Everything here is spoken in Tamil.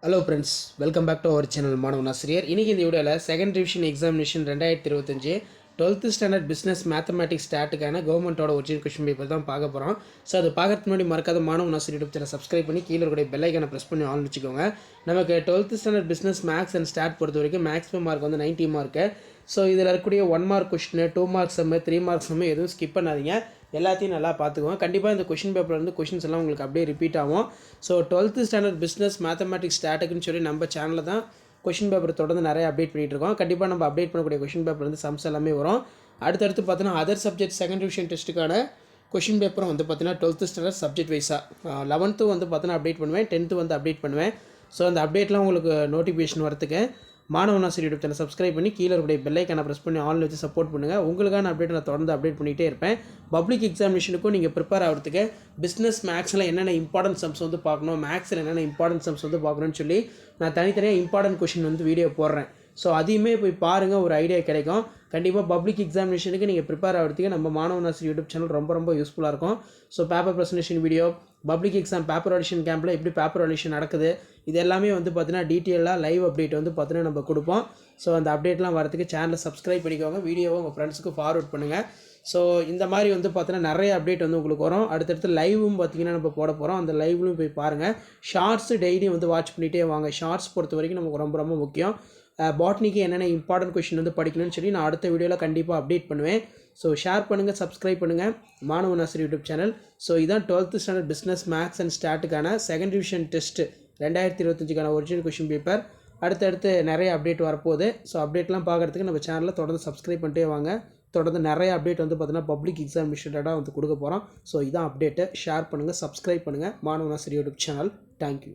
Hello friends, welcome back to our channel மாணவன் ஆசிரியர். இன்றைக்கி இந்த வீடியோவில் second revision examination 2025 12th standard business mathematics ஸ்டாட்டுக்கான கவர்மெண்ட்டோட ஒரிஜினல் கொஷின் பேப்பர் தான் பார்க்க போகிறோம். ஸோ அது பார்க்கறதுக்கு முன்னாடி மறக்காத மாணவன் ஆசிரியர் யூடியூப் சேனல் சப்ஸ்கிரைப் பண்ணி கீழே கூட பெல் ஐக்கானை ப்ரெஸ் பண்ணி ஆன் வச்சுக்கோங்க. நமக்கு 12th standard business maths and stat பொறுத்த வரைக்கும் மேக்ஸிமம் மார்க் வந்து 90 மார்க்கு. ஸோ இதில் இருக்கக்கூடிய 1 மார்க் கொஷின், 2 மார்க் சம்மு, 3 மார்க் சம்மு எதுவும் ஸ்கிப் பண்ணாதீங்க. எல்லாத்தையும் நல்லா பார்த்துக்குவோம். கண்டிப்பாக இந்த கொஷின் பேப்பரில் வந்து கொஷின்ஸ் எல்லாம் உங்களுக்கு அப்படியே ரிப்பீட் ஆகும். So 12th standard business mathematics ஸ்டாட்டுக்குன்னு சொல்லி நம்ம சேனலில் தான் கொஷின் பேப்பர் தொடர்ந்து நிறைய அப்டேட் பண்ணிகிட்டு இருக்கோம். கண்டிப்பாக நம்ம அப்டேட் பண்ணக்கூடிய கொஷின் பேப்பர் வந்து சம்ஸ் எல்லாமே வரும். அடுத்தடுத்து பார்த்தீங்கன்னா அதர் சப்ஜெக்ட் செகண்ட் டிவிஷன் டெஸ்ட்டுக்கான கொஷின் பேப்பரும் வந்து பார்த்தீங்கன்னா 12th ஸ்டாண்டர்ட் சப்ஜெக்ட் வைஸாக 11th வந்து பார்த்தீங்கன்னா அப்டேட் பண்ணுவேன், 10th வந்து அப்டேட் பண்ணுவேன். ஸோ அந்த அப்டேட்லாம் உங்களுக்கு நோட்டிஃபிகேஷன் வரத்துக்கு மாணவன் ஆசிரியர் யூடியூப் சேனல் சப்ஸ்கிரைப் பண்ணி கீழே இருக்கக்கூடிய பெல் ஐக்கானை ப்ரெஸ் பண்ணி ஆன்லைன் வச்சு சப்போர்ட் பண்ணுங்கள். உங்களுக்கான அப்டேட் நான் தொடர்ந்து அப்டேட் பண்ணிகிட்டே இருப்பேன். பப்ளிக் எக்ஸாமினேஷனுக்கும் நீங்கள் ப்ரிப்பேர் ஆகிறதுக்கு பிஸ்னஸ் மேக்ஸில் என்னென்ன இம்பார்ட்டன்ட் சம்ஸ் வந்து பார்க்கணும், மேக்ஸில் என்னென்ன இம்பார்ட்டன்ட் சம்ஸ் வந்து பார்க்கணும்னு சொல்லி நான் தனித்தனியாக இம்பார்ட்டன்ட் கொஷின் வந்து வீடியோ போடுறேன். ஸோ அதையுமே போய் பாருங்கள், ஒரு ஐடியா கிடைக்கும். கண்டிப்பாக பப்ளிக் எக்ஸாமினேஷனுக்கு நீங்கள் ப்ரிப்பேர் ஆகிறதுக்கு நம்ம மாணவன் ஆசிரியர் யூடியூப் சேனல் ரொம்ப யூஸ்ஃபுல்லாக இருக்கும். So paper presentation video, public exam paper audition கேம்பில் எப்படி பேப்பர் ஆடிஷன் நடக்குது, இது எல்லாமே வந்து பார்த்தீங்கன்னா டீட்டெயிலாக லைவ் அப்டேட் வந்து பார்த்தீங்கன்னா நம்ம கொடுப்போம். ஸோ அந்த அப்டேட்லாம் வரதுக்கு சேனலை சப்ஸ்கிரைப் பண்ணிக்கோங்க, வீடியோவை உங்கள் ஃப்ரெண்ட்ஸுக்கு ஃபார்வர்ட் பண்ணுங்கள். ஸோ இந்த மாதிரி வந்து பார்த்தீங்கன்னா நிறைய அப்டேட் வந்து உங்களுக்கு வரும். அடுத்தடுத்து லைவும் பார்த்தீங்கன்னா நம்ம போட போகிறோம். அந்த லைவ்லையும் போய் பாருங்கள். ஷார்ட்ஸு டெய்லியும் வந்து வாட்ச் பண்ணிகிட்டே வாங்க. ஷார்ட்ஸ் பொறுத்த வரைக்கும் நமக்கு ரொம்ப முக்கியம். பாட்னிக்கு என்னென்ன இம்பார்ட்டன்ட் கொஷின் வந்து படிக்கணும்னு சொல்லி நான் அடுத்த வீடியோவில் கண்டிப்பாக அப்டேட் பண்ணுவேன். ஸோ ஷேர் பண்ணுங்கள், சப்ஸ்கிரைப் பண்ணுங்கள் மாணவன் ஆசிரியர் யூடியூப் சேனல். ஸோ இதான் 12th standard business maths and ஸ்டாட்டுக்கான செகண்ட் டிவிஷன் டெஸ்ட்டு 2025க்கான ஒரிஜினல் கொஷின் பேப்பர். அடுத்தடுத்து நிறைய அப்டேட் வரப்போகுது. ஸோ அப்டேட்லாம் பார்க்குறதுக்கு நம்ம சேனலில் தொடர்ந்து சப்ஸ்கிரைப் பண்ணிட்டே வாங்க. தொடர்ந்து நிறைய அப்டேட் வந்து பார்த்தீங்கன்னா பப்ளிக் எக்ஸாமினேஷன் வந்து கொடுக்க போகிறோம். ஸோ இதான் அப்டேட்டு. ஷேர் பண்ணுங்கள், சப்ஸ்கிரைப் பண்ணுங்கள் மாணவன் ஆசிரியர் யூடியூப் சேனல். தேங்க்யூ.